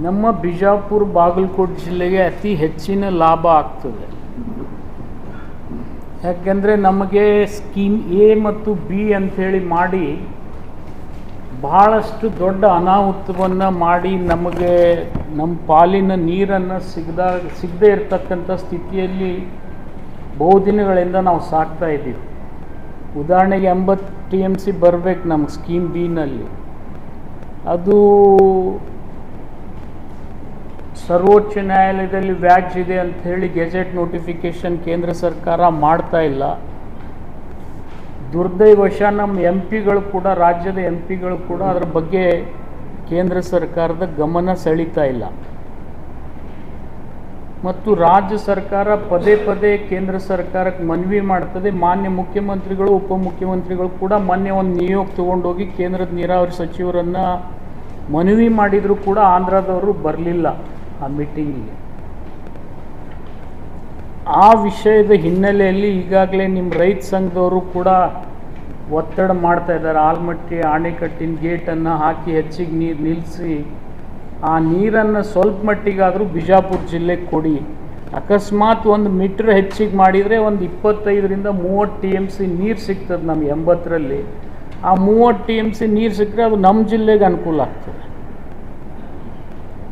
ನಮ್ಮ ಬಿಜಾಪುರ ಬಾಗಲಕೋಟೆ ಜಿಲ್ಲೆಗೆ ಅತಿ ಹೆಚ್ಚಿನ ಲಾಭ ಆಗ್ತದೆ. ಯಾಕೆಂದರೆ ನಮಗೆ ಸ್ಕೀಮ್ ಎ ಮತ್ತು ಬಿ ಅಂಥೇಳಿ ಮಾಡಿ ಬಹಳಷ್ಟು ದೊಡ್ಡ ಅನಾಹುತವನ್ನು ಮಾಡಿ ನಮಗೆ ನಮ್ಮ ಪಾಲಿನ ನೀರನ್ನು ಸಿಗದೇ ಇರತಕ್ಕಂಥ ಸ್ಥಿತಿಯಲ್ಲಿ ಬಹುದಿನಗಳಿಂದ ನಾವು ಸಾಕ್ತಾ ಇದ್ದೀವಿ. ಉದಾಹರಣೆಗೆ 80 TMC ಬರಬೇಕು ನಮ್ಮ ಸ್ಕೀಮ್ ಬಿನಲ್ಲಿ. ಅದು ಸರ್ವೋಚ್ಚ ನ್ಯಾಯಾಲಯದಲ್ಲಿ ವ್ಯಾಜ್ಯ ಇದೆ ಅಂಥೇಳಿ ಗೆಜೆಟ್ ನೋಟಿಫಿಕೇಷನ್ ಕೇಂದ್ರ ಸರ್ಕಾರ ಮಾಡ್ತಾ ಇಲ್ಲ. ದುರ್ದೈವಶ ನಮ್ಮ MP ಗಳು ಕೂಡ, ರಾಜ್ಯದ MP ಗಳು ಕೂಡ ಅದರ ಬಗ್ಗೆ ಕೇಂದ್ರ ಸರ್ಕಾರದ ಗಮನ ಸೆಳೀತಾ ಇಲ್ಲ. ಮತ್ತು ರಾಜ್ಯ ಸರ್ಕಾರ ಪದೇ ಪದೇ ಕೇಂದ್ರ ಸರ್ಕಾರಕ್ಕೆ ಮನವಿ ಮಾಡ್ತದೆ. ಮಾನ್ಯ ಮುಖ್ಯಮಂತ್ರಿಗಳು, ಉಪಮುಖ್ಯಮಂತ್ರಿಗಳು ಕೂಡ ಮೊನ್ನೆ ಒಂದು ನಿಯೋಗ ತೊಗೊಂಡೋಗಿ ಕೇಂದ್ರದ ನೀರಾವರಿ ಸಚಿವರನ್ನು ಮನವಿ ಮಾಡಿದರೂ ಕೂಡ ಆಂಧ್ರದವರು ಬರಲಿಲ್ಲ ಆ ಮೀಟಿಂಗಿಗೆ. ಆ ವಿಷಯದ ಹಿನ್ನೆಲೆಯಲ್ಲಿ ಈಗಾಗಲೇ ನಿಮ್ಮ ರೈತ ಸಂಘದವರು ಕೂಡ ಒತ್ತಡ ಮಾಡ್ತಾ ಇದ್ದಾರೆ. ಆಲ್ಮಟ್ಟಿ ಅಣೆಕಟ್ಟಿನ ಗೇಟನ್ನು ಹಾಕಿ ಹೆಚ್ಚಿಗೆ ನೀರು ನಿಲ್ಲಿಸಿ ಆ ನೀರನ್ನು ಸ್ವಲ್ಪ ಮಟ್ಟಿಗಾದರೂ ಬಿಜಾಪುರ ಜಿಲ್ಲೆಗೆ ಕೊಡಿ. ಅಕಸ್ಮಾತ್ 1 ಮೀಟ್ರ್ ಹೆಚ್ಚಿಗೆ ಮಾಡಿದರೆ ಒಂದು 25ರಿಂದ 30 TMC ನೀರು ಸಿಗ್ತದೆ ನಮ್ಗೆ 80ರಲ್ಲಿ. ಆ 30 TMC ನೀರು ಸಿಕ್ಕರೆ ಅದು ನಮ್ಮ ಜಿಲ್ಲೆಗೆ ಅನುಕೂಲ ಆಗ್ತದೆ.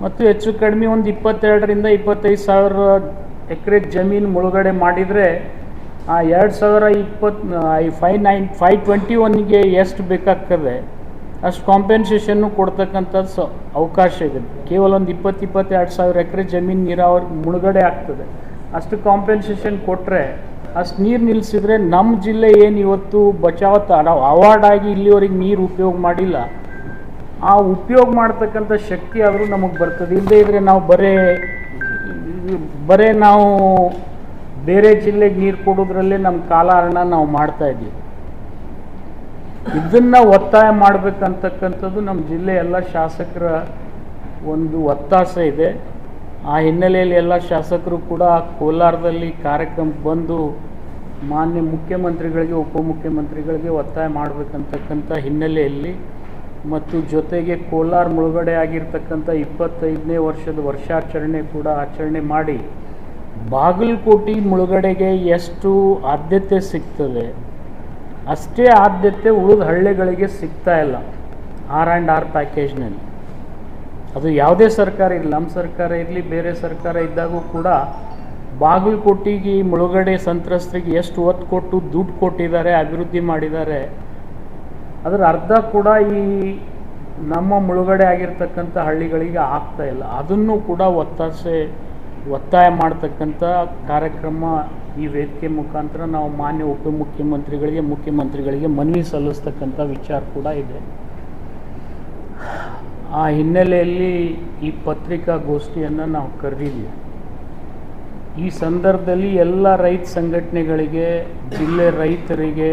ಮತ್ತು ಹೆಚ್ಚು ಕಡಿಮೆ ಒಂದು 22ರಿಂದ 25 ಸಾವಿರ ಎಕರೆ ಜಮೀನು ಮುಳುಗಡೆ ಮಾಡಿದರೆ ಆ 521ಗೆ ಎಷ್ಟು ಬೇಕಾಗ್ತದೆ ಅಷ್ಟು ಕಾಂಪೆನ್ಸೇಷನ್ನು ಕೊಡ್ತಕ್ಕಂಥದ್ದು ಅವಕಾಶ ಇದೆ. ಕೇವಲ ಒಂದು 22 ಸಾವಿರ ಎಕರೆ ಜಮೀನು ನೀರಾವರಿ ಮುಳುಗಡೆ ಆಗ್ತದೆ. ಅಷ್ಟು ಕಾಂಪೆನ್ಸೇಷನ್ ಕೊಟ್ಟರೆ, ಅಷ್ಟು ನೀರು ನಿಲ್ಲಿಸಿದ್ರೆ ನಮ್ಮ ಜಿಲ್ಲೆ ಏನು ಇವತ್ತು ನಾವು ಅವಾರ್ಡ್ ಆಗಿ ಇಲ್ಲಿವರೆಗೆ ನೀರು ಉಪಯೋಗ ಮಾಡಿಲ್ಲ, ಆ ಉಪಯೋಗ ಮಾಡ್ತಕ್ಕಂಥ ಶಕ್ತಿ ಆದರೂ ನಮಗೆ ಬರ್ತದೆ. ಇಲ್ಲದೇ ಇದ್ದರೆ ನಾವು ಬರೇ ನಾವು ಬೇರೆ ಜಿಲ್ಲೆಗೆ ನೀರು ಕೊಡೋದ್ರಲ್ಲೇ ನಮ್ಮ ಕಾಲಹರಣ ನಾವು ಮಾಡ್ತಾಯಿದ್ದೀವಿ. ಇದನ್ನು ಒತ್ತಾಯ ಮಾಡಬೇಕಂತಕ್ಕಂಥದ್ದು ನಮ್ಮ ಜಿಲ್ಲೆ ಎಲ್ಲ ಶಾಸಕರ ಒಂದು ಒತ್ತಾಸೆ ಇದೆ. ಆ ಹಿನ್ನೆಲೆಯಲ್ಲಿ ಎಲ್ಲ ಶಾಸಕರು ಕೂಡ ಕೋಲಾರದಲ್ಲಿ ಕಾರ್ಯಕ್ರಮಕ್ಕೆ ಬಂದು ಮಾನ್ಯ ಮುಖ್ಯಮಂತ್ರಿಗಳಿಗೆ, ಉಪಮುಖ್ಯಮಂತ್ರಿಗಳಿಗೆ ಒತ್ತಾಯ ಮಾಡಬೇಕಂತಕ್ಕಂಥ ಹಿನ್ನೆಲೆಯಲ್ಲಿ ಮತ್ತು ಜೊತೆಗೆ ಕೋಲಾರ ಮುಳುಗಡೆ ಆಗಿರ್ತಕ್ಕಂಥ 25ನೇ ವರ್ಷದ ವರ್ಷಾಚರಣೆ ಕೂಡ ಆಚರಣೆ ಮಾಡಿ ಬಾಗಲಕೋಟೆ ಮುಳುಗಡೆಗೆ ಎಷ್ಟು ಆದ್ಯತೆ ಸಿಗ್ತದೆ ಅಷ್ಟೇ ಆದ್ಯತೆ ಉಳಿದ ಹಳ್ಳಿಗಳಿಗೆ ಸಿಗ್ತಾ ಇಲ್ಲ R&R ಪ್ಯಾಕೇಜ್ನಲ್ಲಿ. ಅದು ಯಾವುದೇ ಸರ್ಕಾರ ಇರಲಿ, ನಮ್ಮ ಸರ್ಕಾರ ಇರಲಿ, ಬೇರೆ ಸರ್ಕಾರ ಇದ್ದಾಗೂ ಕೂಡ ಬಾಗಲಕೋಟೆಗೆ ಮುಳುಗಡೆ ಸಂತ್ರಸ್ತರಿಗೆ ಎಷ್ಟು ಒತ್ತು ಕೊಟ್ಟು ದುಡ್ಡು ಕೊಟ್ಟಿದ್ದಾರೆ, ಅಭಿವೃದ್ಧಿ ಮಾಡಿದ್ದಾರೆ, ಅದರ ಅರ್ಧ ಕೂಡ ಈ ನಮ್ಮ ಮುಳುಗಡೆ ಆಗಿರ್ತಕ್ಕಂಥ ಹಳ್ಳಿಗಳಿಗೆ ಆಗ್ತಾ ಇಲ್ಲ. ಅದನ್ನು ಕೂಡ ಒತ್ತಾಯ ಮಾಡ್ತಕ್ಕಂಥ ಕಾರ್ಯಕ್ರಮ ಈ ವೇದಿಕೆ ಮುಖಾಂತರ ನಾವು ಮಾನ್ಯ ಉಪಮುಖ್ಯಮಂತ್ರಿಗಳಿಗೆ, ಮುಖ್ಯಮಂತ್ರಿಗಳಿಗೆ ಮನವಿ ಸಲ್ಲಿಸ್ತಕ್ಕಂಥ ವಿಚಾರ ಕೂಡ ಇದೆ. ಆ ಹಿನ್ನೆಲೆಯಲ್ಲಿ ಈ ಪತ್ರಿಕಾಗೋಷ್ಠಿಯನ್ನು ನಾವು ಕರೆದಿದ್ದೀವಿ. ಈ ಸಂದರ್ಭದಲ್ಲಿ ಎಲ್ಲ ರೈತ ಸಂಘಟನೆಗಳಿಗೆ, ಜಿಲ್ಲೆ ರೈತರಿಗೆ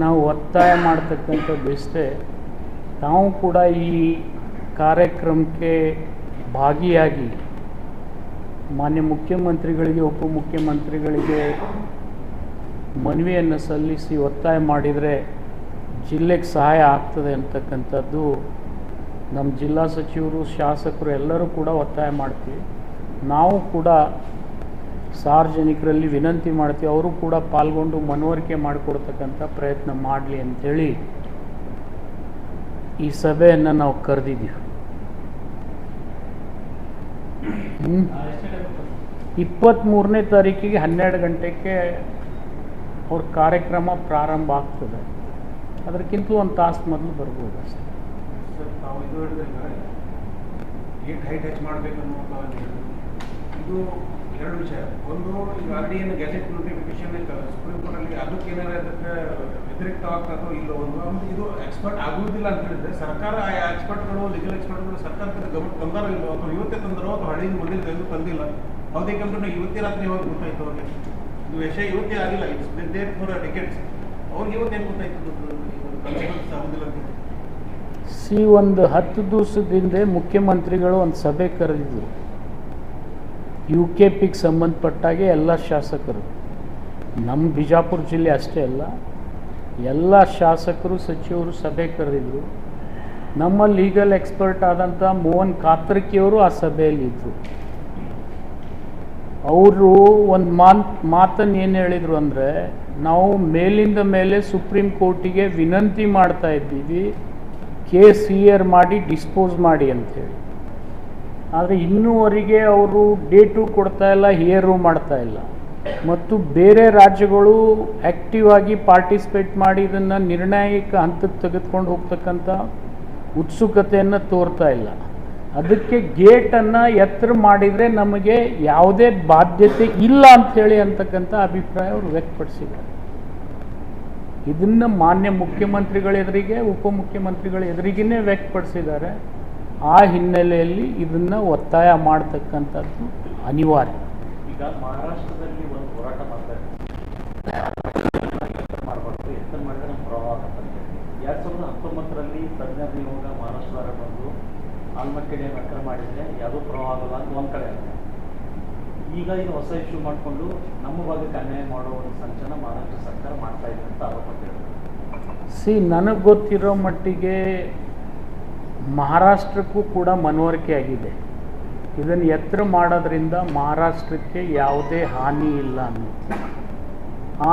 ನಾವು ಒತ್ತಾಯ ಮಾಡ್ತಕ್ಕಂಥದ್ದು ಇಷ್ಟೇ, ತಾವು ಕೂಡ ಈ ಕಾರ್ಯಕ್ರಮಕ್ಕೆ ಭಾಗಿಯಾಗಿ ಮಾನ್ಯ ಮುಖ್ಯಮಂತ್ರಿಗಳಿಗೆ, ಉಪಮುಖ್ಯಮಂತ್ರಿಗಳಿಗೆ ಮನವಿಯನ್ನು ಸಲ್ಲಿಸಿ ಒತ್ತಾಯ ಮಾಡಿದರೆ ಜಿಲ್ಲೆಗೆ ಸಹಾಯ ಆಗ್ತದೆ ಅಂತಕ್ಕಂಥದ್ದು ನಮ್ಮ ಜಿಲ್ಲಾ ಸಚಿವರು, ಶಾಸಕರು ಎಲ್ಲರೂ ಕೂಡ ಒತ್ತಾಯ ಮಾಡ್ತೀವಿ. ನಾವು ಕೂಡ ಸಾರ್ವಜನಿಕರಲ್ಲಿ ವಿನಂತಿ ಮಾಡ್ತೀವಿ, ಅವರು ಕೂಡ ಪಾಲ್ಗೊಂಡು ಮನವರಿಕೆ ಮಾಡಿಕೊಡ್ತಕ್ಕಂಥ ಪ್ರಯತ್ನ ಮಾಡಲಿ ಅಂಥೇಳಿ ಈ ಸಭೆಯನ್ನು ನಾವು ಕರೆದಿದ್ದೀವಿ. 23ನೇ ತಾರೀಕಿಗೆ 12 ಗಂಟೆಗೆ ಅವ್ರ ಕಾರ್ಯಕ್ರಮ ಪ್ರಾರಂಭ ಆಗ್ತದೆ. ಅದಕ್ಕಿಂತಲೂ ಒಂದು ತಾಸು ಮೊದಲು ಬರ್ಬೋದು ಅಷ್ಟೇ. ಸರ್, ತಾವು ಇದು ಹೈಟ್ ಹೆಚ್ಚು ಮಾಡಬೇಕು ಇದು 2 ವಿಷಯ. ಒಂದು, ಈಗ ಆಲ್ರೆಡಿ ಏನು ಗೆಜೆಟ್ ನೋಟಿಫಿಕೇಶನ್ ಸುಪ್ರೀಂ ಕೋರ್ಟಲ್ಲಿ ಅದಕ್ಕೇನಾರ ಅದಕ್ಕೆ ವ್ಯತಿರಿಕ್ತವಾಗ್ತದೋ ಇಲ್ಲೋ ಒಂದು ಇದು ಎಕ್ಸ್ಪರ್ಟ್ ಆಗುವುದಿಲ್ಲ ಅಂತ ಹೇಳಿದ್ರೆ ಸರ್ಕಾರ ಆ ಎಕ್ಸ್ಪರ್ಟ್ಗಳು, ಲೀಗಲ್ ಎಕ್ಸ್ಪರ್ಟ್ಗಳು ಸರ್ಕಾರಕ್ಕೆ ಗಮನ ತಂದಾರೋ ಇಲ್ಲೋ, ಅಥವಾ ಇವತ್ತೇ ತಂದರೋ ಅಥವಾ ಹಳ್ಳಿಯಿಂದ ಮೊದಲು ತಂದಿಲ್ಲ, ಯಾವುದೇಕಂದ್ರೆ ಇವತ್ತೇ ರಾತ್ರಿ ಯಾವಾಗ ಗೊತ್ತಾಯ್ತು ಅವ್ರಿಗೆ? ಇದು ವಿಷಯ ಇವತ್ತೇ ಆಗಿಲ್ಲ, ಇಟ್ಸ್ ಡೇಟ್ ಫಾರ್ ಟಿಕೆಟ್ಸ್. ಅವ್ರಿಗೆ ಇವತ್ತೇನು ಗೊತ್ತಾಯ್ತು ಕನ್ಸಿಕ್ವೆನ್ಸ್ ಆಗೋದಿಲ್ಲ ಅಂತ? ಒಂದು 10 ದಿವಸದಿಂದ ಮುಖ್ಯಮಂತ್ರಿಗಳು ಒಂದು ಸಭೆ ಕರೆದಿದ್ದರು. UKPಗೆ ಸಂಬಂಧಪಟ್ಟಾಗೆ ಎಲ್ಲ ಶಾಸಕರು, ನಮ್ಮ ಬಿಜಾಪುರ ಜಿಲ್ಲೆ ಅಷ್ಟೇ ಅಲ್ಲ, ಎಲ್ಲ ಶಾಸಕರು, ಸಚಿವರು ಸಭೆ ಕರೆದಿದ್ರು. ನಮ್ಮ ಲೀಗಲ್ ಎಕ್ಸ್ಪರ್ಟ್ ಆದಂಥ ಮೋಹನ್ ಕಾತ್ರಕಿಯವರು ಆ ಸಭೆಯಲ್ಲಿ ಇದ್ದರು. ಅವರು ಒಂದು ಮಾತನ್ನು ಏನು ಹೇಳಿದರು ಅಂದರೆ, ನಾವು ಮೇಲಿಂದ ಮೇಲೆ ಸುಪ್ರೀಂ ಕೋರ್ಟಿಗೆ ವಿನಂತಿ ಮಾಡ್ತಾ ಇದ್ದೀವಿ, ಕೇಸ್ ಹಿಯರ್ ಮಾಡಿ ಡಿಸ್ಪೋಸ್ ಮಾಡಿ ಅಂಥೇಳಿ. ಆದರೆ ಇನ್ನೂವರೆಗೆ ಅವರು ಡೇಟು ಕೊಡ್ತಾ ಇಲ್ಲ, ಹಿಯರು ಮಾಡ್ತಾ ಇಲ್ಲ. ಮತ್ತು ಬೇರೆ ರಾಜ್ಯಗಳು ಆ್ಯಕ್ಟಿವ್ ಆಗಿ ಪಾರ್ಟಿಸಿಪೇಟ್ ಮಾಡಿ ಇದನ್ನು ನಿರ್ಣಾಯಕ ಹಂತಕ್ಕೆ ತೆಗೆದುಕೊಂಡು ಹೋಗ್ತಕ್ಕಂಥ ಉತ್ಸುಕತೆಯನ್ನು ತೋರ್ತಾ ಇಲ್ಲ. ಅದಕ್ಕೆ ಗೇಟನ್ನು ಎತ್ತರ ಮಾಡಿದರೆ ನಮಗೆ ಯಾವುದೇ ಬಾಧ್ಯತೆ ಇಲ್ಲ ಅಂಥೇಳಿ ಅಂತಕ್ಕಂಥ ಅಭಿಪ್ರಾಯ ಅವರು ವ್ಯಕ್ತಪಡಿಸಿದ್ದಾರೆ. ಇದನ್ನು ಮಾನ್ಯ ಮುಖ್ಯಮಂತ್ರಿಗಳ ಎದುರಿಗೆ, ಉಪಮುಖ್ಯಮಂತ್ರಿಗಳ ಎದುರಿಗೇ ವ್ಯಕ್ತಪಡಿಸಿದ್ದಾರೆ. ಆ ಹಿನ್ನೆಲೆಯಲ್ಲಿ ಇದನ್ನು ಒತ್ತಾಯ ಮಾಡ್ತಕ್ಕಂಥದ್ದು ಅನಿವಾರ್ಯ. ಈಗ ಮಹಾರಾಷ್ಟ್ರದಲ್ಲಿ ಒಂದು ಹೋರಾಟ ಮಾಡ್ತಾರೆ, ಮಾಡಬಾರ್ದು, ಎತ್ತನ ಮಾಡಿದ್ರೆ ನಮ್ಮ ಪ್ರವಾಹ ಅಂತ ಹೇಳಿ 2019ರಲ್ಲಿ ತಜ್ಞರ ನಿಯೋಗ ಮಹಾರಾಷ್ಟ್ರ ಬಂದು ಆಲ್ಮಟ್ಟಿಗೆ ನಕರ ಮಾಡಿದರೆ ಯಾವುದೂ ಪ್ರವಾಹ ಆಗಲ್ಲ ಅಂತ ಒಂದು ಕಡೆ ಆಗುತ್ತೆ. ಈಗ ಇದು ಹೊಸ ಇಶ್ಯೂ ಮಾಡಿಕೊಂಡು ನಮ್ಮ ಭಾಗಕ್ಕೆ ಅನ್ಯಾಯ ಮಾಡೋ ಒಂದು ಸಂಚನ ಮಹಾರಾಷ್ಟ್ರ ಸರ್ಕಾರ ಮಾಡ್ತಾ ಇದೆ ಅಂತ ಆರೋಪ ಹೇಳಿದ್ರು. ನನಗೆ ಗೊತ್ತಿರೋ ಮಟ್ಟಿಗೆ ಮಹಾರಾಷ್ಟ್ರಕ್ಕೂ ಕೂಡ ಮನವರಿಕೆ ಆಗಿದೆ. ಇದನ್ನು ಎತ್ತರ ಮಾಡೋದ್ರಿಂದ ಮಹಾರಾಷ್ಟ್ರಕ್ಕೆ ಯಾವುದೇ ಹಾನಿ ಇಲ್ಲ ಅನ್ನೋದು.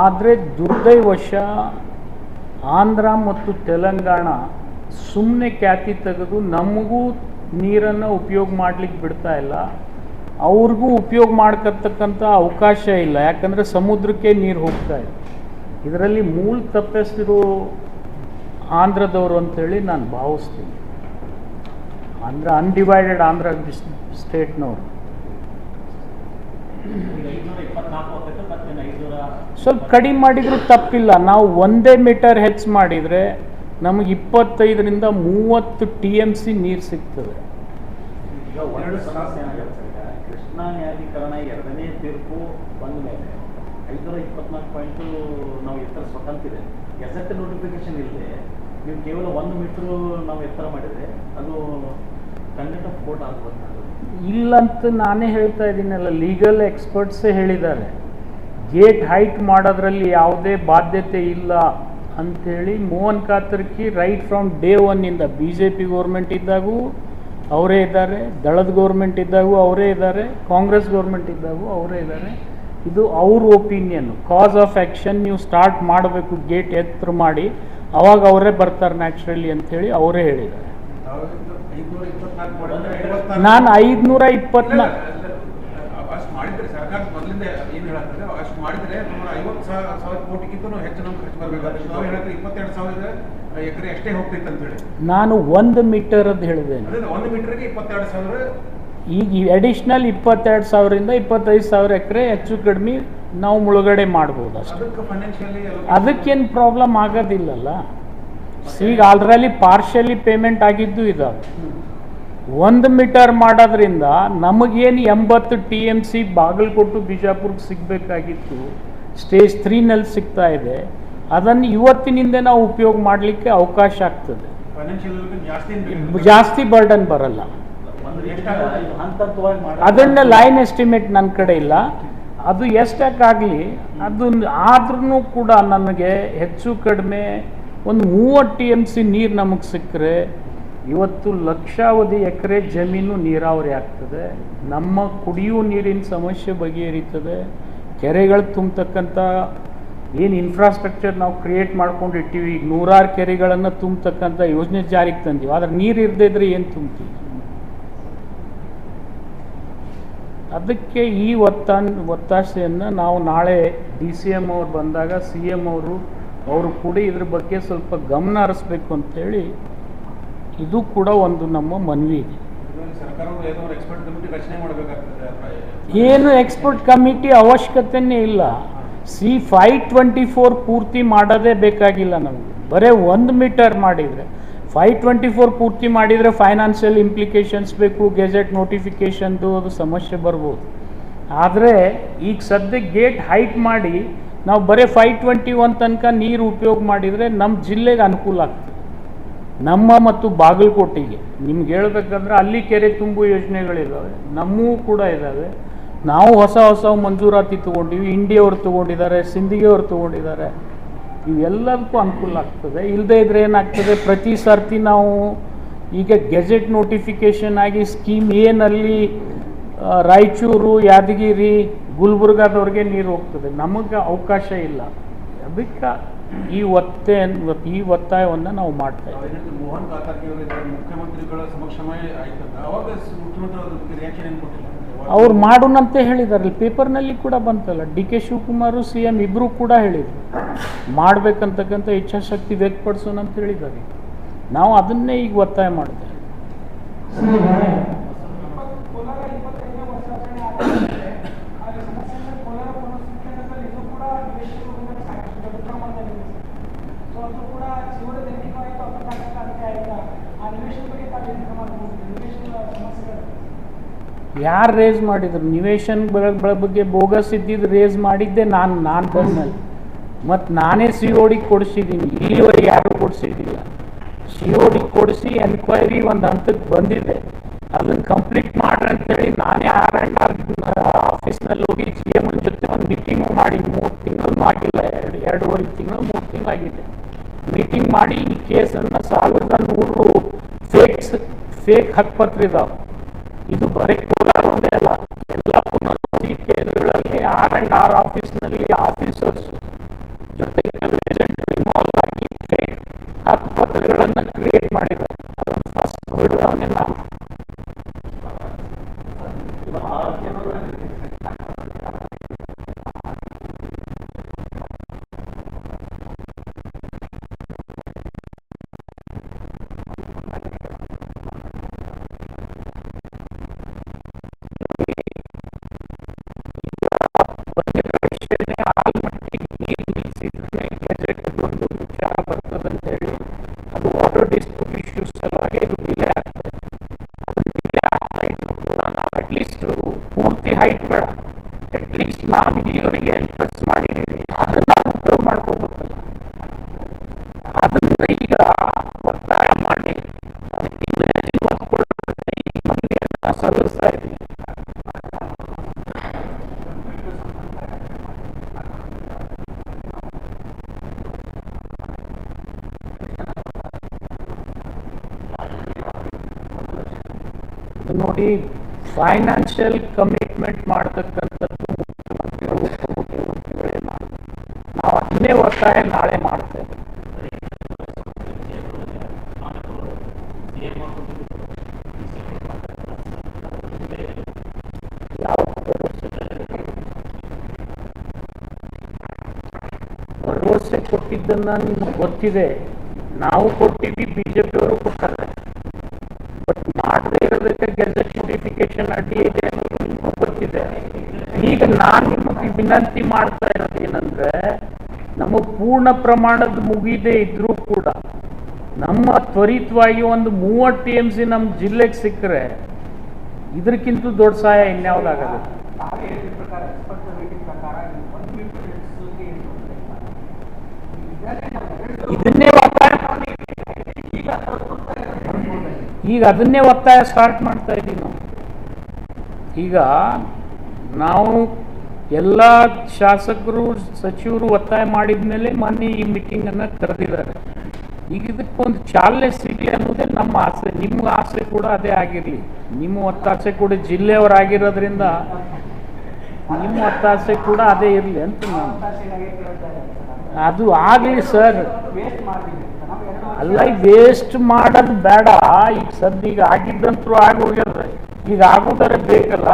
ಆದರೆ ದುರ್ದೈವಶ ಆಂಧ್ರ ಮತ್ತು ತೆಲಂಗಾಣ ಸುಮ್ಮನೆ ಖ್ಯಾತಿ ತೆಗೆದು ನಮಗೂ ನೀರನ್ನು ಉಪಯೋಗ ಮಾಡಲಿಕ್ಕೆ ಬಿಡ್ತಾ ಇಲ್ಲ, ಅವ್ರಿಗೂ ಉಪಯೋಗ ಮಾಡ್ಕೊತಕ್ಕಂಥ ಅವಕಾಶ ಇಲ್ಲ. ಯಾಕಂದರೆ ಸಮುದ್ರಕ್ಕೆ ನೀರು ಹೋಗ್ತಾ ಇದೆ. ಇದರಲ್ಲಿ ಮೂಲ ತಪ್ಪಿಸಿರೋ ಆಂಧ್ರದವರು ಅಂಥೇಳಿ ನಾನು ಭಾವಿಸ್ತೀನಿ. ಅನ್ಡಿವೈಡೆಡ್ ಆಂಧ್ರ ಸ್ಟೇಟ್ನವರು ಸ್ವಲ್ಪ ಕಡಿಮೆ ಮಾಡಿದರೂ ತಪ್ಪಿಲ್ಲ. ನಾವು 1 ಮೀಟರ್ ಹೆಚ್ಚು ಮಾಡಿದರೆ ನಮಗೆ 25ರಿಂದ 30 TMC ನೀರು ಸಿಗ್ತದೆ. ಈಗ ಒಂದು ಸಮಸ್ಯೆ ಏನಾಗುತ್ತೆ, ಕೃಷ್ಣಾ ನ್ಯಾಯಾಧೀಕರಣ 2ನೇ ತೀರ್ಪು ಬಂದ ಮೇಲೆ 524 ಪಾಯಿಂಟು ನಾವು ಎತ್ತರ ಸ್ವತಂತ್ರ ಗೆಜೆಟ್ ನೋಟಿಫಿಕೇಶನ್ ಇಲ್ಲದೆ ನೀವು ಕೇವಲ 1 ಮೀಟ್ರು ನಾವು ಎತ್ತರ ಮಾಡಿದರೆ ಅದು ಕಂಟೆಂಟ್ ಆಫ್ ಕೋರ್ಟ್ ಆಗ್ಬೋದು. ಇಲ್ಲಂತ ನಾನೇ ಹೇಳ್ತಾ ಇದ್ದೀನಲ್ಲ, ಲೀಗಲ್ ಎಕ್ಸ್ಪರ್ಟ್ಸೇ ಹೇಳಿದ್ದಾರೆ ಗೇಟ್ ಹೈಟ್ ಮಾಡೋದ್ರಲ್ಲಿ ಯಾವುದೇ ಬಾಧ್ಯತೆ ಇಲ್ಲ ಅಂಥೇಳಿ. Mohan Katarki right from day 1 BJP government ಇದ್ದಾಗೂ ಅವರೇ ಇದ್ದಾರೆ, ದಳದ ಗೌರ್ಮೆಂಟ್ ಇದ್ದಾಗೂ ಅವರೇ ಇದ್ದಾರೆ, ಕಾಂಗ್ರೆಸ್ ಗೌರ್ಮೆಂಟ್ ಇದ್ದಾಗೂ ಅವರೇ ಇದ್ದಾರೆ. ಇದು ಅವ್ರ ಒಪಿನಿಯನ್ನು. ಕಾಸ್ ಆಫ್ ಆ್ಯಕ್ಷನ್ ನೀವು ಸ್ಟಾರ್ಟ್ ಮಾಡಬೇಕು, ಗೇಟ್ ಎತ್ತರ ಮಾಡಿ, ಅವಾಗ ಅವರೇ ಬರ್ತಾರೆ ನ್ಯಾಚುರಲಿ ಅಂಥೇಳಿ ಅವರೇ ಹೇಳಿದ್ದಾರೆ. ನಾನು 524 ಅಷ್ಟು ಮಾಡಿದ್ರೆ ಸರ್ಕಾರ ಮೊದಲಿಂದ ಏನು ಹೇಳತ್ತಂದ್ರೆ ಅಷ್ಟು ಮಾಡಿದ್ರೆ 50,000 ಕೋಟಿಗಿಂತ ಹೆಚ್ಚು ನಮ್ಗೆ ಖರ್ಚು ಬರಬೇಕಾದ್ರೆ ನಾವು ಹೇಳಿದ್ರೆ 22,000 ಎಕರೆ ಅಷ್ಟೇ ಹೋಗ್ತೈತೆ ಅಂತ ಹೇಳಿ. ನಾನು 1 ಮೀಟರ್ ಅದು ಹೇಳಿದ್ದೇನೆ. 1 ಮೀಟರ್ಗೆ 22,000. ಈಗ ಅಡಿಷ್ನಲ್ 22,000ರಿಂದ 25,000 ಎಕರೆ ಹೆಚ್ಚು ಕಡಿಮೆ ನಾವು ಮುಳುಗಡೆ ಮಾಡ್ಬೋದು ಅಷ್ಟೇ. ಅದಕ್ಕೆ ಫೈನಾನ್ಷಿಯಲಿ ಅದಕ್ಕೇನು ಪ್ರಾಬ್ಲಮ್ ಆಗೋದಿಲ್ಲಲ್ಲ. ಈಗ ಆಲ್ರೆಡಿ ಪಾರ್ಷಿಯಲಿ ಪೇಮೆಂಟ್ ಆಗಿದ್ದು ಇದಾವೆ. 1 ಮೀಟರ್ ಮಾಡೋದ್ರಿಂದ ನಮಗೇನು 80 TMC ಬಾಗಲಕೋಟೆ ಬಿಜಾಪುರಕ್ಕೆ ಸಿಗಬೇಕಾಗಿತ್ತು, ಸ್ಟೇಜ್ 3ನಲ್ಲಿ ಸಿಗ್ತಾ ಇದೆ. ಅದನ್ನು ಇವತ್ತಿನಿಂದ ನಾವು ಉಪಯೋಗ ಮಾಡಲಿಕ್ಕೆ ಅವಕಾಶ ಆಗ್ತದೆ. ಜಾಸ್ತಿ ಬರ್ಡನ್ ಬರಲ್ಲ. ಅದನ್ನ ಲೈನ್ ಎಸ್ಟಿಮೇಟ್ ನನ್ನ ಕಡೆ ಇಲ್ಲ. ಅದು ಎಷ್ಟಕ್ಕಾಗಲಿ ಅದು ಆದ್ರೂ ಕೂಡ ನನಗೆ ಹೆಚ್ಚು ಕಡಿಮೆ ಒಂದು 30 TMC ನೀರು ನಮಗೆ ಸಿಕ್ಕರೆ ಇವತ್ತು ಲಕ್ಷಾವಧಿ ಎಕರೆ ಜಮೀನು ನೀರಾವರಿ ಆಗ್ತದೆ. ನಮ್ಮ ಕುಡಿಯುವ ನೀರಿನ ಸಮಸ್ಯೆ ಬಗೆಹರಿತದೆ. ಕೆರೆಗಳು ತುಂಬತಕ್ಕಂಥ ಏನು ಇನ್ಫ್ರಾಸ್ಟ್ರಕ್ಚರ್ ನಾವು ಕ್ರಿಯೇಟ್ ಮಾಡ್ಕೊಂಡಿರ್ತೀವಿ, ಈಗ 100 ಕೆರೆಗಳನ್ನು ತುಂಬತಕ್ಕಂಥ ಯೋಜನೆ ಜಾರಿಗೆ ತಂದೀವಿ. ಆದರೆ ನೀರು ಇರದೇ ಇದ್ರೆ ಏನು ತುಂಬ್ತೀವಿ? ಅದಕ್ಕೆ ಈ ಒತ್ತಾಸೆಯನ್ನು ನಾವು ನಾಳೆ DCM ಅವ್ರು ಬಂದಾಗ CM ಅವರು ಕೂಡ ಇದ್ರ ಬಗ್ಗೆ ಸ್ವಲ್ಪ ಗಮನ ಹರಿಸ್ಬೇಕು ಅಂತೇಳಿ ಇದು ಕೂಡ ಒಂದು ನಮ್ಮ ಮನವಿ ಇದೆ. ಏನು ಎಕ್ಸ್ಪರ್ಟ್ ಕಮಿಟಿ ಅವಶ್ಯಕತೆಯೇ ಇಲ್ಲ. 524 ಪೂರ್ತಿ ಮಾಡೋದೇ ಬೇಕಾಗಿಲ್ಲ ನಮಗೆ. ಬರೀ 1 ಮೀಟರ್ ಮಾಡಿದರೆ 524 ಪೂರ್ತಿ ಮಾಡಿದರೆ ಫೈನಾನ್ಷಿಯಲ್ ಇಂಪ್ಲಿಕೇಶನ್ಸ್ ಬೇಕು, ಗೆಜೆಟ್ ನೋಟಿಫಿಕೇಷನ್ದು ಅದು ಸಮಸ್ಯೆ ಬರ್ಬೋದು. ಆದರೆ ಈಗ ಸದ್ಯಕ್ಕೆ ಗೇಟ್ ಹೈಟ್ ಮಾಡಿ ನಾವು ಬರೀ 521 ತನಕ ನೀರು ಉಪಯೋಗ ಮಾಡಿದರೆ ನಮ್ಮ ಜಿಲ್ಲೆಗೆ ಅನುಕೂಲ ಆಗ್ತದೆ. ನಮ್ಮ ಮತ್ತು ಬಾಗಲಕೋಟೆಗೆ ನಿಮ್ಗೆ ಹೇಳ್ಬೇಕಂದ್ರೆ ಅಲ್ಲಿ ಕೆರೆ ತುಂಬು ಯೋಜನೆಗಳಿದ್ದಾವೆ, ನಮ್ಮೂ ಕೂಡ ಇದ್ದಾವೆ. ನಾವು ಹೊಸ ಮಂಜೂರಾತಿ ತೊಗೊಂಡಿವಿ, ಇಂಡಿಯವ್ರು ತೊಗೊಂಡಿದ್ದಾರೆ, ಸಿಂಧಿಗೆಯವ್ರು ತೊಗೊಂಡಿದ್ದಾರೆ. ಇವೆಲ್ಲದಕ್ಕೂ ಅನುಕೂಲ ಆಗ್ತದೆ. ಇಲ್ಲದೇ ಇದ್ರೆ ಏನಾಗ್ತದೆ, ಪ್ರತಿ ಸರ್ತಿ ನಾವು ಈಗ ಗೆಜೆಟ್ ನೋಟಿಫಿಕೇಶನ್ ಆಗಿ ಸ್ಕೀಮ್ ಏನಲ್ಲಿ ರಾಯಚೂರು ಯಾದಗಿರಿ ಗುಲ್ಬರ್ಗಾದವ್ರಿಗೆ ನೀರು ಹೋಗ್ತದೆ, ನಮಗೆ ಅವಕಾಶ ಇಲ್ಲ. ಅದಕ್ಕೆ ಈ ಒತ್ತಾಯವನ್ನು ನಾವು ಮಾಡ್ತಾ ಇದ್ದೀವಿ. ಮೋಹನ್ ಕಾಕಾರ್ಕಿ ಮುಖ್ಯಮಂತ್ರಿಗಳ ಸಮಕ್ಷಮೇ ಆಯ್ತದ, ಅವಾಗ ಮುಖ್ಯಮಂತ್ರಿ ಅದ್ರ ಬಗ್ಗೆ ರಿಯಾಕ್ಷನ್ ಏನು ಕೊಟ್ಟಿಲ್ಲ. ಅವ್ರು ಮಾಡೋಣಂತೆ ಹೇಳಿದಾರೆ, ಪೇಪರ್ನಲ್ಲಿ ಕೂಡ ಬಂತಲ್ಲ. ಡಿ ಕೆ ಶಿವಕುಮಾರ್ CM ಇಬ್ಬರು ಕೂಡ ಹೇಳಿದರು ಮಾಡ್ಬೇಕಂತಕ್ಕಂಥ ಇಚ್ಛಾಶಕ್ತಿ ವ್ಯಕ್ತಪಡಿಸೋಣ ಅಂತ ಹೇಳಿದ್ದಾರೆ. ನಾವು ಅದನ್ನೇ ಈಗ ಒತ್ತಾಯ ಮಾಡ್ತೇವೆ. ಯಾರು ರೇಸ್ ಮಾಡಿದ್ರು ನಿವೇಶನ್ ಬಗ್ಗೆ ಬೋಗಸ್ ಇದ್ದಿದ್ದು ರೇಸ್ ಮಾಡಿದ್ದೆ ನಾನು ಬಂದ್ಮೇಲೆ. ಮತ್ತು ನಾನೇ COD ಕೊಡಿಸಿದ್ದೀನಿ, ಇಲ್ಲಿವರೆಗೆ ಯಾರು ಕೊಡಿಸಿದ್ದಿಲ್ಲ. COD ಕೊಡಿಸಿ ಎನ್ಕ್ವೈರಿ ಒಂದು ಹಂತಕ್ಕೆ ಬಂದಿದೆ, ಅದನ್ನು ಕಂಪ್ಲೀಟ್ ಮಾಡ್ರಿ ಅಂತೇಳಿ ನಾನೇ R&R ಆಫೀಸ್ನಲ್ಲಿ ಹೋಗಿ CM ಜೊತೆ ಒಂದು ಮೀಟಿಂಗು ಮಾಡಿ 3 ತಿಂಗಳು ಆಗಿಲ್ಲ, 2.5 ತಿಂಗಳು 3 ತಿಂಗಳಾಗಿದೆ. ಮೀಟಿಂಗ್ ಮಾಡಿ ಈ ಕೇಸನ್ನು 1100 ಫೇಕ್ ಹಕ್ಕುಪತ್ರ ಇದಾವೆ. ಇದು ಬರೀ ಕೋಲಾರ ಒಂದೇ ಅಲ್ಲ, ಎಲ್ಲ ಪುನರ್ವಸತಿ ಕೇಂದ್ರಗಳಲ್ಲಿ R&R ಆಫೀಸ್ನಲ್ಲಿ ಆಫೀಸರ್ಸ್ ಜೊತೆಗೆ ಇನ್ವಾಲ್ವ್ ಆಗಿ ಫೇಕ್ ಹಕ್ಕುಪತ್ರಗಳನ್ನು ಕ್ರಿಯೇಟ್ ಮಾಡಿದ್ದಾರೆ. ಅದನ್ನು ಫಸ್ಟ್ ಬಿಡುವವನೇ ನಾವು. ಅದು ವಾಟರ್ ಡಿಸ್ಪ್ಯೂಟ್ ಇಶ್ಯೂಸ್ ಸಲುವಾಗಿ ಇದು ಡಿಲೇ ಆಗ್ತದೆ. ಅದನ್ನು ಡಿಲೇ ಆಗ್ತಾ ಇದ್ರು ಕೂಡ ನಾವು ಅಟ್ಲೀಸ್ಟ್ ಪೂರ್ತಿ ಹೈಟ್ ಬೇಡ, ಅಟ್ಲೀಸ್ಟ್ ನಾವು ಇಲ್ಲಿಯವರಿಗೆ ಎನ್ಫೋರ್ಸ್ ಮಾಡಿದ್ದೀವಿ, ಅದನ್ನು ನಾವು ಇಂಪ್ರೂವ್ ಮಾಡ್ಕೋಬೇಕಲ್ಲ. ಅದನ್ನು ಈಗ ಒತ್ತಾಯ ಮಾಡಿ ಅದಕ್ಕೆ ಒತ್ತು ಕೊಡೋದಕ್ಕೆ ಈ ಮಂದಿಯನ್ನು ಸಲ್ಲಿಸ್ತಾ ಇದ್ದೀವಿ. ನೋಡಿ, ಫೈನಾನ್ಷಿಯಲ್ ಕಮಿಟ್ಮೆಂಟ್ ಮಾಡತಕ್ಕಂಥದ್ದು ಮುಖ್ಯಮಂತ್ರಿಗಳು ಉಪಮುಖ್ಯಮಂತ್ರಿಗಳೇ ಮಾಡೋದು. ನಾವು ಅದನ್ನೇ ಒತ್ತಾಯ ನಾಳೆ ಮಾಡ್ತೇವೆ. ಯಾವ ಭರವಸೆ ಕೊಟ್ಟಿದ್ದನ್ನ ನಿಮ್ಗೆ ಗೊತ್ತಿದೆ, ನಾವು ಕೊಟ್ಟಿದ್ವಿ, BJPಯವರು ಕೊಡ್ತಾರೆ. ಬಟ್ ಮಾಡದೇ ಇರೋದಕ್ಕೆ ಗೆಜೆಟ್ ನೋಟಿಫಿಕೇಶನ್ ಅಡ್ಡಿ ಇದೆ ಅನ್ನೋದು ನಿಮಗೂ ಗೊತ್ತಿದೆ. ಈಗ ನಾನು ನಿಮಗೆ ವಿನಂತಿ ಮಾಡ್ತಾ ಇರೋದು ಏನಂದ್ರೆ, ನಮ್ಮ ಪೂರ್ಣ ಪ್ರಮಾಣದ ಮುಗಿದೇ ಇದ್ರೂ ಕೂಡ ನಮ್ಮ ತ್ವರಿತವಾಗಿ ಒಂದು 30 TMC ನಮ್ಮ ಜಿಲ್ಲೆಗೆ ಸಿಕ್ಕರೆ ಇದಕ್ಕಿಂತ ದೊಡ್ಡ ಸಹಾಯ ಇನ್ಯಾವುದಾಗಲ್ಲ. ಇದನ್ನೇ ಈಗ ಅದನ್ನೇ ಒತ್ತಾಯ ಸ್ಟಾರ್ಟ್ ಮಾಡ್ತಾ ಇದ್ದೀವಿ ನಾವು. ಈಗ ನಾವು ಎಲ್ಲ ಶಾಸಕರು ಸಚಿವರು ಒತ್ತಾಯ ಮಾಡಿದ ಮೇಲೆ ಮೊನ್ನೆ ಈ ಮೀಟಿಂಗನ್ನು ಕರೆದಿದ್ದಾರೆ. ಈಗ ಇದಕ್ಕೊಂದು ಚಾಲನೆ ಸಿಗಲಿ ಅನ್ನೋದೇ ನಮ್ಮ ಆಸೆ. ನಿಮ್ಮ ಆಸೆ ಕೂಡ ಅದೇ ಆಗಿರಲಿ. ನಿಮ್ಮ ಒತ್ತಾಸೆ ಕೂಡ ಜಿಲ್ಲೆಯವರಾಗಿರೋದ್ರಿಂದ ನಿಮ್ಮ ಒತ್ತಾಸೆ ಕೂಡ ಅದೇ ಇರಲಿ ಅಂತ ನಾನು. ಅದು ಆಗಲಿ ಸರ್, ಅಲ್ಲ ವೇಸ್ಟ್ ಮಾಡೋದು ಬೇಡ. ಈಗ ಸದ್ಯ ಈಗ ಆಗಿದ್ದಂತೂ ಆಗೋಗ್ಯದ, ಈಗ ಆಗೋದಾರೆ ಬೇಕಲ್ಲ.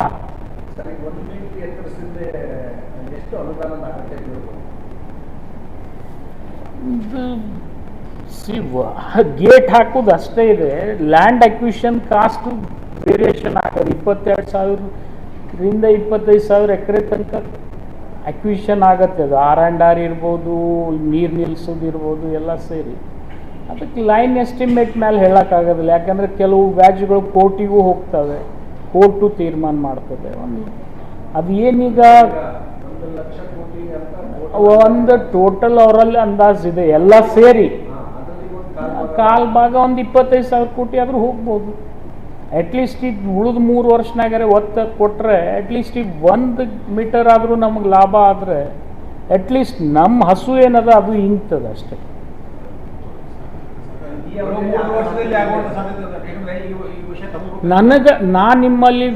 ಗೇಟ್ ಹಾಕೋದು ಅಷ್ಟೇ ಇದೆ. ಲ್ಯಾಂಡ್ ಅಕ್ವಿಷನ್ ಕಾಸ್ಟ್ ವೇರಿಯೇಷನ್ ಆಗೋದು 22,000ರಿಂದ 25,000 ಎಕರೆ ತನಕ ಅಕ್ವಿಷನ್ ಆಗತ್ತೆ. ಅದು R&R ಇರ್ಬೋದು, ನೀರು ನಿಲ್ಲಿಸೋದು ಇರ್ಬೋದು, ಎಲ್ಲ ಸೇರಿ. ಅದಕ್ಕೆ ಲೈನ್ ಎಸ್ಟಿಮೇಟ್ ಮೇಲೆ ಹೇಳೋಕ್ಕಾಗೋದಿಲ್ಲ. ಯಾಕಂದರೆ ಕೆಲವು ವ್ಯಾಜ್ಯಗಳು ಕೋರ್ಟಿಗೂ ಹೋಗ್ತವೆ, ಕೋರ್ಟು ತೀರ್ಮಾನ ಮಾಡ್ತದೆ. ಅದು ಏನೀಗ ಒಂದು ಟೋಟಲ್ ಅವರಲ್ಲಿ ಅಂದಾಜಿದೆ, ಎಲ್ಲ ಸೇರಿ ಕಾಲ್ ಭಾಗ ಒಂದು 25,000 ಕೋಟಿ ಆದರೂ ಹೋಗ್ಬೋದು. ಅಟ್ಲೀಸ್ಟ್ ಇದು ಉಳಿದ 3 ವರ್ಷನಾಗಾರೆ ಒತ್ತು ಕೊಟ್ಟರೆ ಅಟ್ಲೀಸ್ಟ್ ಈಗ 1 ಮೀಟರ್ ಆದರೂ ನಮಗೆ ಲಾಭ ಆದರೆ ಅಟ್ಲೀಸ್ಟ್ ನಮ್ಮ ಹಸು ಏನದ ಅದು ಇಂಗ್ತದೆ ಅಷ್ಟೇ. ಬರೋ 3 ವರ್ಷದಲ್ಲಿ ಆಗುವಂತ ಸಾಧ್ಯತೆ ಇದೆ. ಯಾಕಂದ್ರೆ ಈ ವಿಷಯ ನಾನು ನಿಮ್ಮಲ್ಲಿ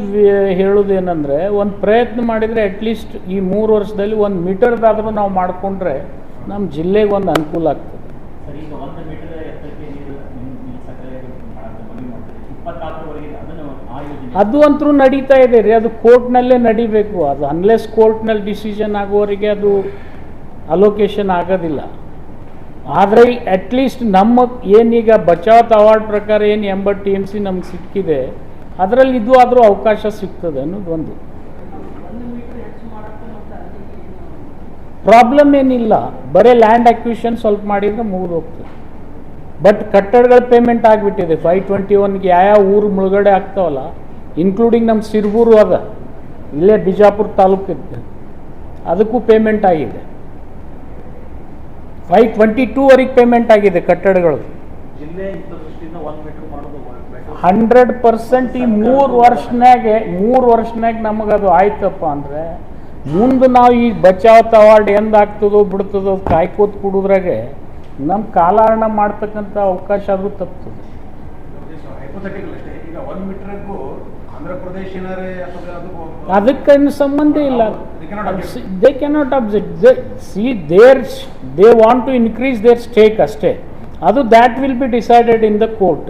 ಹೇಳೋದೇನೆಂದರೆ, ಒಂದು ಪ್ರಯತ್ನ ಮಾಡಿದರೆ ಅಟ್ಲೀಸ್ಟ್ ಈ 3 ವರ್ಷದಲ್ಲಿ 1 ಮೀಟರ್ದಾದರೂ ನಾವು ಮಾಡಿಕೊಂಡ್ರೆ ನಮ್ಮ ಜಿಲ್ಲೆಗೆ ಒಂದು ಅನುಕೂಲ ಆಗ್ತದೆ. ಸರ್, ಈಗ 1 ಮೀಟರ್ ಎತ್ತರಕ್ಕೆ ನೀರು ನಿಲ್ಲಿಸಕ್ಕೆ 24ವರೆಗೆ ಅದನ್ನು ಆ ಯೋಜನೆ ಅದು ಅಂತೂ ನಡೀತಾ ಇದೆ ರೀ. ಅದು ಕೋರ್ಟ್ನಲ್ಲೇ ನಡಿಬೇಕು. ಅದು ಅನ್ಲೆಸ್ ಕೋರ್ಟ್ನಲ್ಲಿ ಡಿಸಿಷನ್ ಆಗುವವರೆಗೆ ಅದು ಅಲೋಕೇಶನ್ ಆಗೋದಿಲ್ಲ. ಆದರೆ ಅಟ್ಲೀಸ್ಟ್ ನಮ್ಮ ಏನೀಗ ಬಚಾವತ್ ಅವಾರ್ಡ್ ಪ್ರಕಾರ ಏನು 80 TMC ನಮ್ಗೆ ಸಿಕ್ಕಿದೆ, ಅದರಲ್ಲಿ ಇದು ಆದರೂ ಅವಕಾಶ ಸಿಗ್ತದೆ ಅನ್ನೋದು ಒಂದು ಪ್ರಾಬ್ಲಮ್. ಏನಿಲ್ಲ, ಬರೀ ಲ್ಯಾಂಡ್ ಅಕ್ವಿಷನ್ ಸ್ವಲ್ಪ ಮಾಡಿದರೆ ಮುಗಿದು ಹೋಗ್ತದೆ. ಬಟ್ ಕಟ್ಟಡಗಳ ಪೇಮೆಂಟ್ ಆಗಿಬಿಟ್ಟಿದೆ 521ಗೆ. ಯಾವ ಊರು ಮುಳುಗಡೆ ಆಗ್ತಾವಲ್ಲ, ಇನ್ಕ್ಲೂಡಿಂಗ್ ನಮ್ಮ ಸಿರ್ಬೂರು ಅದ, ಇಲ್ಲೇ ಬಿಜಾಪುರ ತಾಲೂಕಿದ್ದು, ಅದಕ್ಕೂ ಪೇಮೆಂಟ್ ಆಗಿದೆ. 522ವರೆಗೆ ಪೇಮೆಂಟ್ ಆಗಿದೆ ಕಟ್ಟಡಗಳು. ಜಿಲ್ಲೆ ಹಿತದೃಷ್ಟಿಯಿಂದ 1 ಮೀಟರ್ ಮಾಡೋದು better. 100% ಈ 3 ವರ್ಷನಾಗ ನಮಗದು ಆಯ್ತಪ್ಪ ಅಂದರೆ ಮುಂದೆ ನಾವು ಈ ಬಚಾವತ್ ಅವಾರ್ಡ್ ಎಂದಾಗ್ತದೋ ಬಿಡ್ತದೋ ಕಾಯ್ಕೋತ ಕೊಡೋದ್ರಾಗೆ ನಮ್ಮ ಕಾಲಹರಣ ಮಾಡ್ತಕ್ಕಂಥ ಅವಕಾಶ ಆದರೂ ತಪ್ತದೆ. ಹೈಪೋಥೆಟಿಕಲ್ ಅಷ್ಟೇ. ಈಗ 1 ಮೀಟರ್ಗೂ ಆಂಧ್ರ ಪ್ರದೇಶ ಏನಾರೇ ಅಥವಾ ಅದು ಅದಕ್ಕೇನು ಸಂಬಂಧ ಇಲ್ಲ. They cannot object. See they want to increase their stake ಅಷ್ಟೇ. ಅದು that will be decided in the court.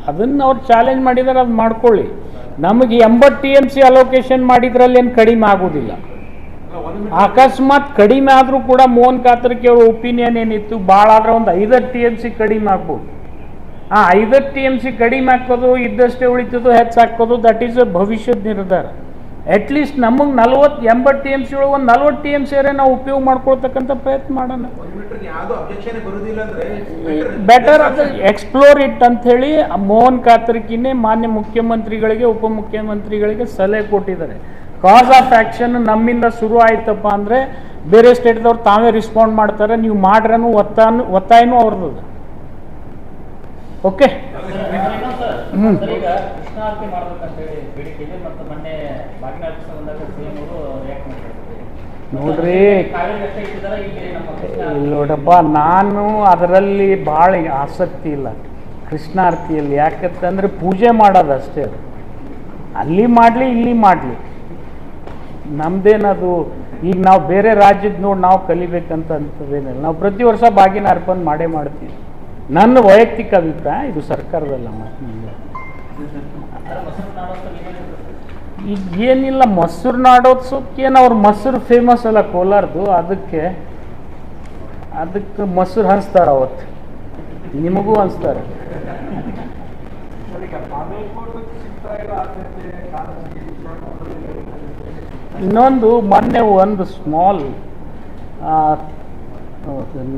ಅದನ್ನು ಅವ್ರು ಚಾಲೆಂಜ್ ಮಾಡಿದರೆ ಅದು ಮಾಡ್ಕೊಳ್ಳಿ. ನಮಗೆ 80 TMC ಅಲೋಕೇಶನ್ ಮಾಡಿದ್ರಲ್ಲಿ ಏನು ಕಡಿಮೆ ಆಗೋದಿಲ್ಲ. ಅಕಸ್ಮಾತ್ ಕಡಿಮೆ ಆದರೂ ಕೂಡ ಮೋಹನ್ ಕಾತರ್ಕಿ ಅವ್ರ ಒಪಿನಿಯನ್ ಏನಿತ್ತು, ಭಾಳ ಆದ್ರೆ ಒಂದು 5 TMC ಕಡಿಮೆ ಆಗ್ಬೋದು. 5 TMC ಕಡಿಮೆ ಹಾಕೋದು, ಇದ್ದಷ್ಟೇ ಉಳಿತದೋ ಹೆಚ್ಚು ಹಾಕೋದು, ದಟ್ ಈಸ್ ಅ ಭವಿಷ್ಯದ ನಿರ್ಧಾರ. ಅಟ್ಲೀಸ್ಟ್ ನಮಗೆ 80 TMC ಒಳಗೆ ಒಂದು 40 TMC ನಾವು ಉಪಯೋಗ ಮಾಡ್ಕೊಳ್ತಕ್ಕಂಥ ಪ್ರಯತ್ನ ಮಾಡೋಣ. 1 ಮೀಟರ್ಗೆ ಯಾವುದು ಅಬ್ಜೆಕ್ಷನ್ ಬರುವುದಿಲ್ಲ ಅಂದ್ರೆ ಬೆಟರ್ ಅದು ಎಕ್ಸ್ಪ್ಲೋರ್ ಇಟ್ ಅಂಥೇಳಿ ಮೋಹನ್ ಕಾತರ್ಕಿನೇ ಮಾನ್ಯ ಮುಖ್ಯಮಂತ್ರಿಗಳಿಗೆ ಉಪಮುಖ್ಯಮಂತ್ರಿಗಳಿಗೆ ಸಲಹೆ ಕೊಟ್ಟಿದ್ದಾರೆ. ಕಾಸ್ ಆಫ್ ಆ್ಯಕ್ಷನ್ ನಮ್ಮಿಂದ ಶುರು ಆಯ್ತಪ್ಪ ಅಂದರೆ ಬೇರೆ ಸ್ಟೇಟ್ದವ್ರು ತಾವೇ ರಿಸ್ಪಾಂಡ್ ಮಾಡ್ತಾರೆ. ನೀವು ಮಾಡ್ರನು ಒತ್ತಾಯನೂ ಅವ್ರದ್ದು. ಓಕೆ. ಈಗ ಕೃಷ್ಣ ಆರತಿ ಮಾಡ್ಬೇಕಂತ ಹೇಳಿ ಬೇಡಿಕೆ ಇದೆ. ಮತ್ತು ಮೊನ್ನೆ ಬಾಗಿನ ಬಂದಾಗ ಸಿಎಂ ಅವರು ರಿಯಾಕ್ಟ್ ಮಾಡಿದ್ದಾರೆ. ನೋಡ್ರಿ, ಕಾವೇರಿ ಅಷ್ಟೇ ಇಟ್ಟಿದ್ದಾರೆ, ಇಲ್ಲಿ ನಮ್ಮ ನೋಡಪ್ಪ, ನಾನು ಅದರಲ್ಲಿ ಭಾಳ ಆಸಕ್ತಿ ಇಲ್ಲ ಕೃಷ್ಣಾರತಿಯಲ್ಲಿ. ಯಾಕಂತಂದರೆ ಪೂಜೆ ಮಾಡೋದಷ್ಟೇ. ಅದು ಅಲ್ಲಿ ಮಾಡಲಿ ಇಲ್ಲಿ ಮಾಡಲಿ ನಮ್ದೇನದು. ಈಗ ನಾವು ಬೇರೆ ರಾಜ್ಯದ ನೋಡಿ ನಾವು ಕಲಿಬೇಕಂತ ಅಂತದೇನಿಲ್ಲ. ನಾವು ಪ್ರತಿ ವರ್ಷ ಬಾಗಿನ ಅರ್ಪಣೆ ಮಾಡೇ ಮಾಡ್ತೀವಿ. ನನ್ನ ವೈಯಕ್ತಿಕ ಅಭಿಪ್ರಾಯ, ಇದು ಸರ್ಕಾರದಲ್ಲ. ಈಗ ಏನಿಲ್ಲ, ಮೊಸರು ನಾಡೋತ್ಸವಕ್ಕೇನು ಅವ್ರು ಮೊಸರು ಫೇಮಸ್ ಅಲ್ಲ ಕೋಲಾರದು, ಅದಕ್ಕೆ ಮೊಸರು ಹಂಚ್ತಾರೆ ಅವತ್ತು. ನಿಮಗೂ ಹಂಚ್ತಾರೆ. ಇನ್ನೊಂದು ಮೊನ್ನೆ ಒಂದು ಸ್ಮಾಲ್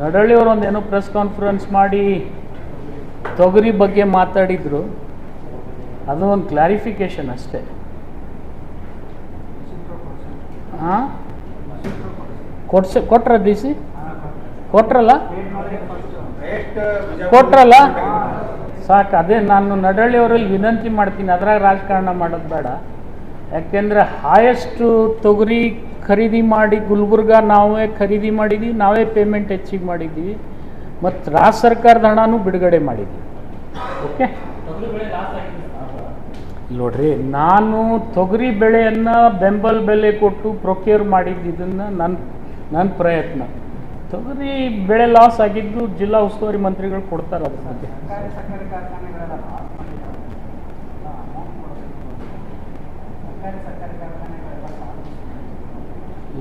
ನಡಳ್ಳಿಯವರು ಒಂದು ಏನೋ ಪ್ರೆಸ್ ಕಾನ್ಫರೆನ್ಸ್ ಮಾಡಿ ತೊಗರಿ ಬಗ್ಗೆ ಮಾತಾಡಿದ್ರು. ಅದು ಒಂದು ಕ್ಲಾರಿಫಿಕೇಶನ್ ಅಷ್ಟೇ. ಹಾಂ, ಕೊಟ್ರ ಡಿ ಸಿ ಕೊಟ್ರಲ್ಲ ಸಾಕು. ಅದೇ ನಾನು ನಡಳ್ಳಿಯವರಲ್ಲಿ ವಿನಂತಿ ಮಾಡ್ತೀನಿ, ಅದ್ರಾಗ ರಾಜಕಾರಣ ಮಾಡೋದು ಬೇಡ. ಯಾಕೆಂದರೆ ಹಾಯೆಸ್ಟ್ ತೊಗರಿ ಖರೀದಿ ಮಾಡಿ ಗುಲ್ಬರ್ಗ ನಾವೇ ಖರೀದಿ ಮಾಡಿದ್ವಿ, ನಾವೇ ಪೇಮೆಂಟ್ ಹೆಚ್ಚಿಗೆ ಮಾಡಿದ್ವಿ, ಮತ್ತು ರಾಜ್ಯ ಸರ್ಕಾರದ ಹಣನೂ ಬಿಡುಗಡೆ ಮಾಡಿದ್ವಿ. ಓಕೆ. ನೋಡ್ರಿ, ನಾನು ತೊಗರಿ ಬೆಳೆಯನ್ನು ಬೆಂಬಲ ಬೆಲೆ ಕೊಟ್ಟು ಪ್ರೊಕ್ಯೂರ್ ಮಾಡಿದ್ದನ್ನು ನನ್ನ ಪ್ರಯತ್ನ. ತೊಗರಿ ಬೆಳೆ ಲಾಸ್ ಆಗಿದ್ದು ಜಿಲ್ಲಾ ಉಸ್ತುವಾರಿ ಮಂತ್ರಿಗಳು ಕೊಡ್ತಾರೆ. ಅದ್ರ ಬಗ್ಗೆ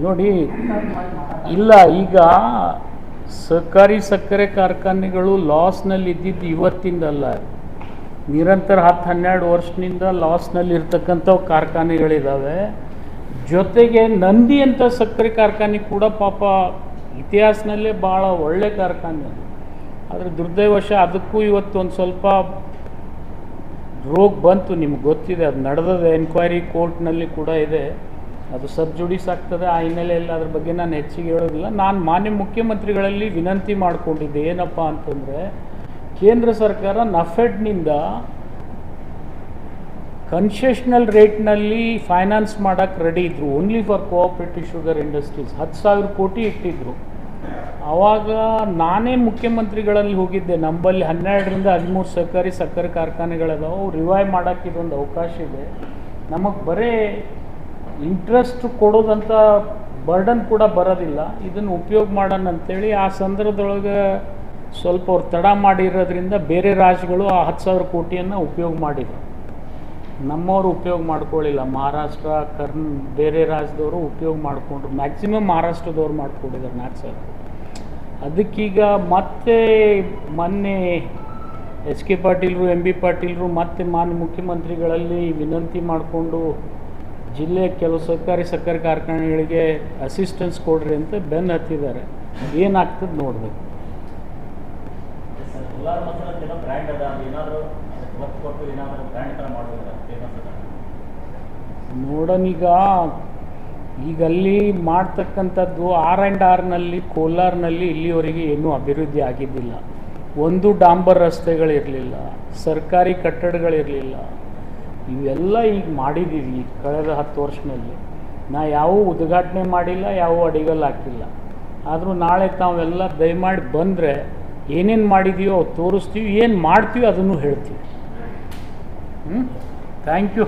ನೋಡಿ, ಇಲ್ಲ, ಈಗ ಸಹಕಾರಿ ಸಕ್ಕರೆ ಕಾರ್ಖಾನೆಗಳು ಲಾಸ್ನಲ್ಲಿ ಇದ್ದಿದ್ದು ಇವತ್ತಿಂದಲ್ಲ. ನಿರಂತರ 10-12 ವರ್ಷದಿಂದ ಲಾಸ್ನಲ್ಲಿ ಇರ್ತಕ್ಕಂಥವು ಕಾರ್ಖಾನೆಗಳಿದ್ದಾವೆ. ಜೊತೆಗೆ ನಂದಿ ಅಂತ ಸಕ್ಕರೆ ಕಾರ್ಖಾನೆ ಕೂಡ ಪಾಪ ಇತಿಹಾಸದಲ್ಲೇ ಭಾಳ ಒಳ್ಳೆ ಕಾರ್ಖಾನೆ. ಆದರೆ ದುರ್ದೈವಶ ಅದಕ್ಕೂ ಇವತ್ತು ಒಂದು ಸ್ವಲ್ಪ ರೋಗ ಬಂತು. ನಿಮ್ಗೆ ಗೊತ್ತಿದೆ, ಅದು ನಡೆದಿದೆ, ಎನ್ಕ್ವೈರಿ ಕೋರ್ಟ್ನಲ್ಲಿ ಕೂಡ ಇದೆ. ಅದು ಸಬ್ ಜುಡಿಸ್ ಆಗ್ತದೆ. ಆ ಹಿನ್ನೆಲೆಯಲ್ಲಿ ಅದ್ರ ಬಗ್ಗೆ ನಾನು ಹೆಚ್ಚಿಗೆ ಹೇಳೋದಿಲ್ಲ. ನಾನು ಮಾನ್ಯ ಮುಖ್ಯಮಂತ್ರಿಗಳಲ್ಲಿ ವಿನಂತಿ ಮಾಡಿಕೊಂಡಿದ್ದೆ, ಏನಪ್ಪ ಅಂತಂದರೆ ಕೇಂದ್ರ ಸರ್ಕಾರ ನಫೆಡ್ನಿಂದ ಕನ್ಸೆಷನಲ್ ರೇಟ್ನಲ್ಲಿ ಫೈನಾನ್ಸ್ ಮಾಡೋಕ್ಕೆ ರೆಡಿ ಇದ್ದರು. Only for cooperative sugar industries 10,000 ಕೋಟಿ ಇಟ್ಟಿದ್ರು. ಆವಾಗ ನಾನೇ ಮುಖ್ಯಮಂತ್ರಿಗಳಲ್ಲಿ ಹೋಗಿದ್ದೆ. ನಂಬಲ್ಲಿ 12ರಿಂದ 13 ಸಹಕಾರಿ ಸಕ್ಕರೆ ಕಾರ್ಖಾನೆಗಳಿದಾವೆ. ಅವು ರಿವೈವ್ ಮಾಡೋಕ್ಕೆ ಇದೊಂದು ಅವಕಾಶ ಇದೆ. ನಮಗೆ ಬರೀ ಇಂಟ್ರೆಸ್ಟ್ ಕೊಡೋದಂಥ ಬರ್ಡನ್ ಕೂಡ ಬರೋದಿಲ್ಲ. ಇದನ್ನು ಉಪಯೋಗ ಮಾಡೋಣ ಅಂತೇಳಿ ಆ ಸಂದರ್ಭದೊಳಗೆ ಸ್ವಲ್ಪ ಅವ್ರು ತಡ ಮಾಡಿರೋದ್ರಿಂದ ಬೇರೆ ರಾಜ್ಯಗಳು ಆ 10,000 ಕೋಟಿಯನ್ನು ಉಪಯೋಗ ಮಾಡಿದ್ರು. ನಮ್ಮವರು ಉಪಯೋಗ ಮಾಡ್ಕೊಳ್ಳಿಲ್ಲ. ಮಹಾರಾಷ್ಟ್ರ, ಬೇರೆ ರಾಜ್ಯದವರು ಉಪಯೋಗ ಮಾಡಿಕೊಂಡ್ರು. ಮ್ಯಾಕ್ಸಿಮಮ್ ಮಹಾರಾಷ್ಟ್ರದವ್ರು ಮಾಡ್ಕೊಂಡಿದ್ದಾರೆ 4,000. ಅದಕ್ಕೀಗ ಮತ್ತೆ ಮೊನ್ನೆ HK ಪಾಟೀಲ್ರು, MB ಪಾಟೀಲ್ರು ಮತ್ತೆ ಮಾನ್ಯ ಮುಖ್ಯಮಂತ್ರಿಗಳಲ್ಲಿ ವಿನಂತಿ ಮಾಡಿಕೊಂಡು ಜಿಲ್ಲೆಯ ಕೆಲವು ಸಹಕಾರಿ ಸಕ್ಕರೆ ಕಾರ್ಖಾನೆಗಳಿಗೆ ಅಸಿಸ್ಟೆನ್ಸ್ ಕೊಡ್ರಿ ಅಂತ ಬೆನ್ನು ಹತ್ತಿದ್ದಾರೆ. ಏನಾಗ್ತದೆ ನೋಡಬೇಕು. ಕೋಲಾರ ಮಸಾಲ ಏನೋ ಬ್ರ್ಯಾಂಡ್ ಅದ, ಏನಾದರೂ ಒತ್ತು ಕೊಟ್ಟು ಏನಾದರೂ ಬ್ರ್ಯಾಂಡ್ ಥರ ಮಾಡೋದು ಫೇಮಸ್ ಅದ. ನೋಡೋಣ, ಈಗ ಅಲ್ಲಿ ಮಾಡ್ತಕ್ಕಂಥದ್ದು R&Rನಲ್ಲಿ ಕೋಲಾರ್ನಲ್ಲಿ ಇಲ್ಲಿವರೆಗೆ ಏನೂ ಅಭಿವೃದ್ಧಿ ಆಗಿದ್ದಿಲ್ಲ. ಒಂದು ಡಾಂಬರ್ ರಸ್ತೆಗಳಿರಲಿಲ್ಲ, ಸರ್ಕಾರಿ ಕಟ್ಟಡಗಳಿರಲಿಲ್ಲ. ಇವೆಲ್ಲ ಈಗ ಮಾಡಿದ್ದೀವಿ ಕಳೆದ 10 ವರ್ಷದಲ್ಲಿ. ನಾ ಯಾವ ಉದ್ಘಾಟನೆ ಮಾಡಿಲ್ಲ, ಯಾವ ಅಡಿಗಲ್ ಹಾಕಿಲ್ಲ. ಆದರೂ ನಾಳೆ ತಾವೆಲ್ಲ ದಯಮಾಡಿ ಬಂದರೆ ಏನೇನು ಮಾಡಿದೀವೋ ಅವು ತೋರಿಸ್ತೀವಿ, ಏನು ಮಾಡ್ತೀವಿ ಅದನ್ನು ಹೇಳ್ತೀವಿ. Thank you.